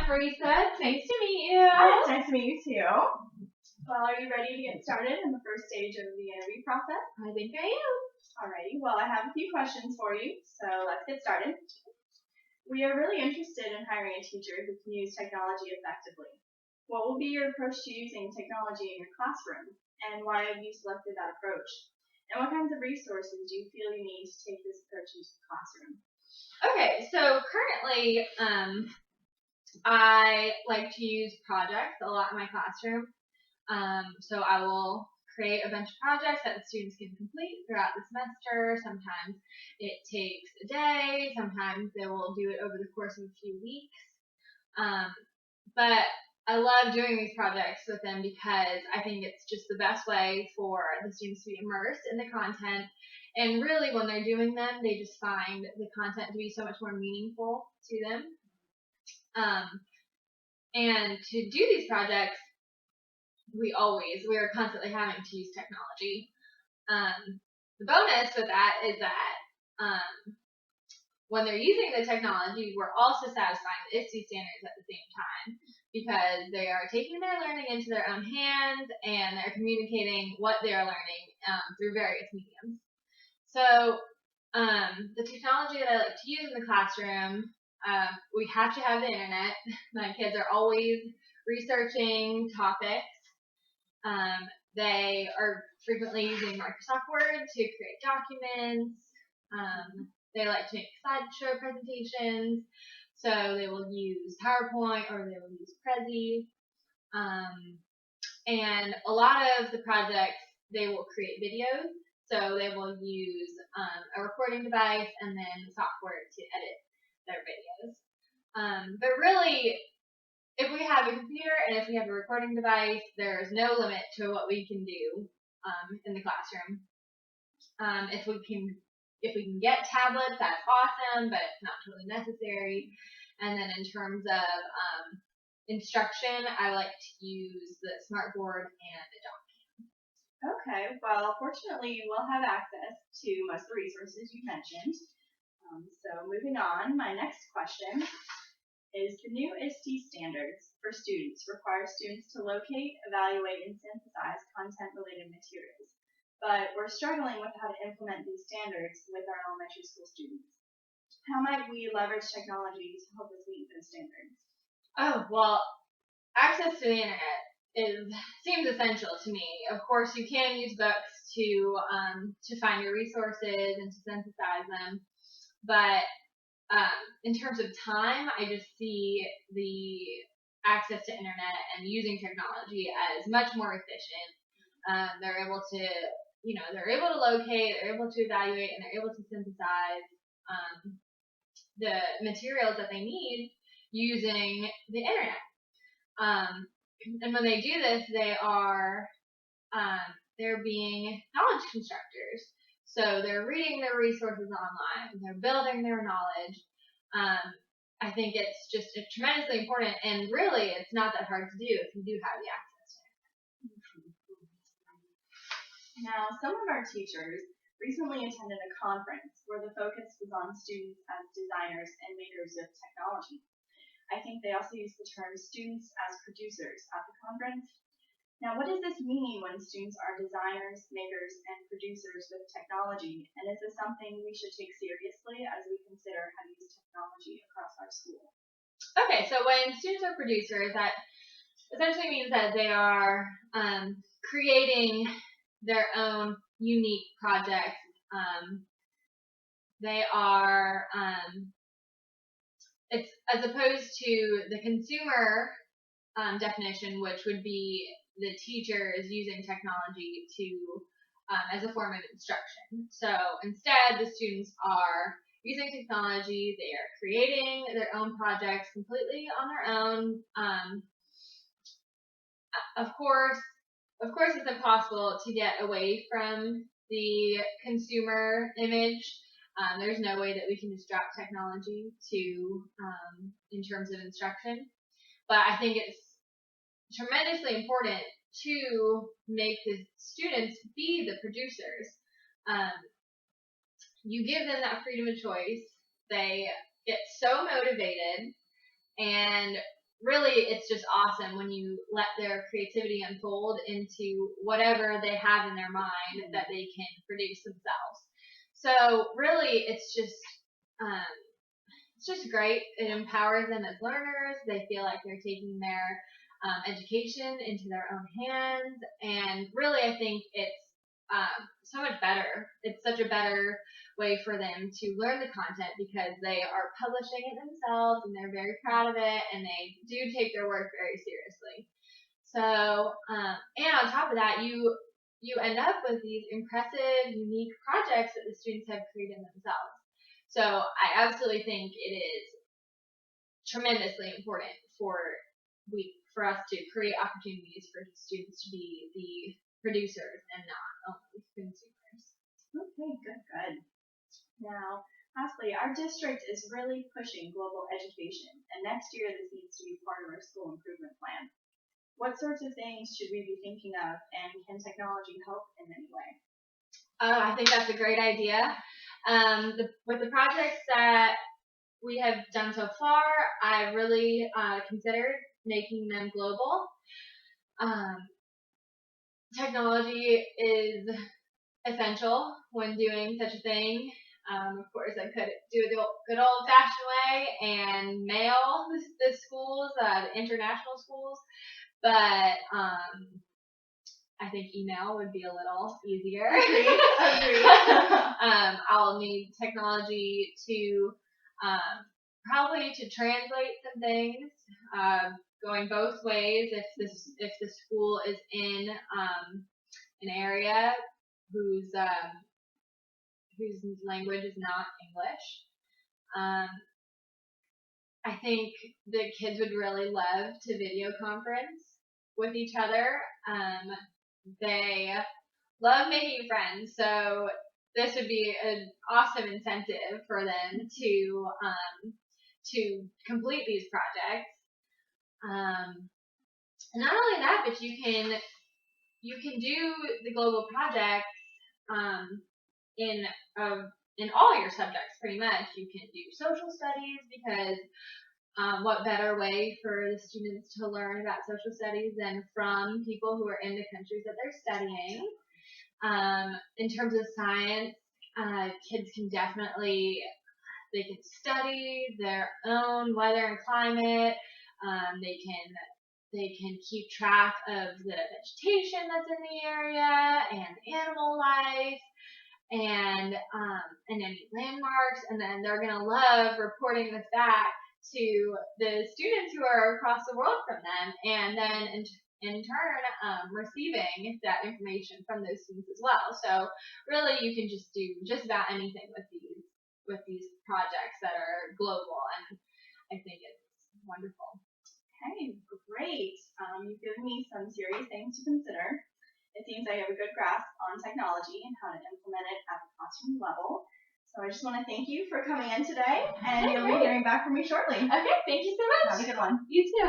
Marisa. It's nice to meet you. Hi, it's nice to meet you too. Well, are you ready to get started in the first stage of the interview process? I think I am. Alrighty, well, I have a few questions for you, so let's get started. We are really interested in hiring a teacher who can use technology effectively. What will be your approach to using technology in your classroom, and why have you selected that approach? And what kinds of resources do you feel you need to take this approach into the classroom? Okay, so currently, I like to use projects a lot in my classroom. So I will create a bunch of projects that the students can complete throughout the semester. Sometimes it takes a day, sometimes they will do it over the course of a few weeks. But I love doing these projects with them because I think it's just the best way for the students to be immersed in the content. And really, when they're doing them, they just find the content to be so much more meaningful to them. And to do these projects, we are constantly having to use technology. The bonus with that is that when they're using the technology, we're also satisfying the ISTE standards at the same time, because they are taking their learning into their own hands and they're communicating what they are learning through various mediums. So the technology that I like to use in the classroom, we have to have the internet. My kids are always researching topics. They are frequently using Microsoft Word to create documents. They like to make slideshow presentations, so they will use PowerPoint or they will use Prezi. And a lot of the projects, they will create videos, so they will use a recording device and then software to edit their videos. But really, if we have a computer and if we have a recording device, there's no limit to what we can do in the classroom. If we can get tablets, that's awesome, but it's not totally necessary. And then in terms of instruction, I like to use the smartboard and the document. Okay, well, fortunately, you will have access to most of the resources you mentioned. So moving on, my next question is, the new ISTE standards for students require students to locate, evaluate, and synthesize content-related materials. But we're struggling with how to implement these standards with our elementary school students. How might we leverage technology to help us meet those standards? Oh, well, access to the internet seems essential to me. Of course, you can use books to find your resources and to synthesize them, but in terms of time, I just see the access to internet and using technology as much more efficient. They're able to locate, they're able to evaluate, and they're able to synthesize the materials that they need using the internet. And when they do this, they're being knowledge constructors. So they're reading their resources online, they're building their knowledge. I think it's tremendously important, and really it's not that hard to do if you do have the access to it. Now, some of our teachers recently attended a conference where the focus was on students as designers and makers of technology. I think they also used the term students as producers at the conference. Now, what does this mean when students are designers, makers, and producers with technology? And is this something we should take seriously as we consider how to use technology across our school? Okay, so when students are producers, that essentially means that they are creating their own unique projects. They are, it's as opposed to the consumer definition, which would be the teachers using technology as a form of instruction. So instead, the students are using technology, they are creating their own projects completely on their own. Of course, it's impossible to get away from the consumer image. There's no way that we can just drop technology in terms of instruction. But I think it's tremendously important to make the students be the producers. You give them that freedom of choice. They get so motivated, and really, it's just awesome when you let their creativity unfold into whatever they have in their mind that they can produce themselves. So really, it's just great. It empowers them as learners. They feel like they're taking their education into their own hands, and really, I think it's so much better. It's such a better way for them to learn the content because they are publishing it themselves and they're very proud of it and they do take their work very seriously. So, and on top of that, you end up with these impressive, unique projects that the students have created themselves. So I absolutely think it is tremendously important for us to create opportunities for students to be the producers and not only consumers. Okay, good. Now, lastly, our district is really pushing global education, and next year this needs to be part of our school improvement plan. What sorts of things should we be thinking of, and can technology help in any way? I think that's a great idea. With the projects that we have done so far, I really considered making them global. Technology is essential when doing such a thing. Of course, I could do it the good old-fashioned way and mail the schools, the international schools, but I think email would be a little easier. Agreed. I'll need technology to probably to translate some things, going both ways. If the school is in an area whose language is not English. I think the kids would really love to video conference with each other. They love making friends, so this would be an awesome incentive for them to complete these projects. Not only that, but you can do the global projects in all your subjects pretty much. You can do social studies because what better way for the students to learn about social studies than from people who are in the countries that they're studying. In terms of science, kids can definitely study their own weather and climate. They can keep track of the vegetation that's in the area and animal life and any landmarks, and then they're gonna love reporting this back to the students who are across the world from them, and then in turn receiving that information from those students as well. So really, you can just do just about anything with these projects that are global, and I think it's wonderful. Okay, great. You've given me some serious things to consider. It seems I have a good grasp on technology and how to implement it at the classroom level. So I just want to thank you for coming in today, and you'll be hearing back from me shortly. Okay, thank you so much. Have a good one. You too.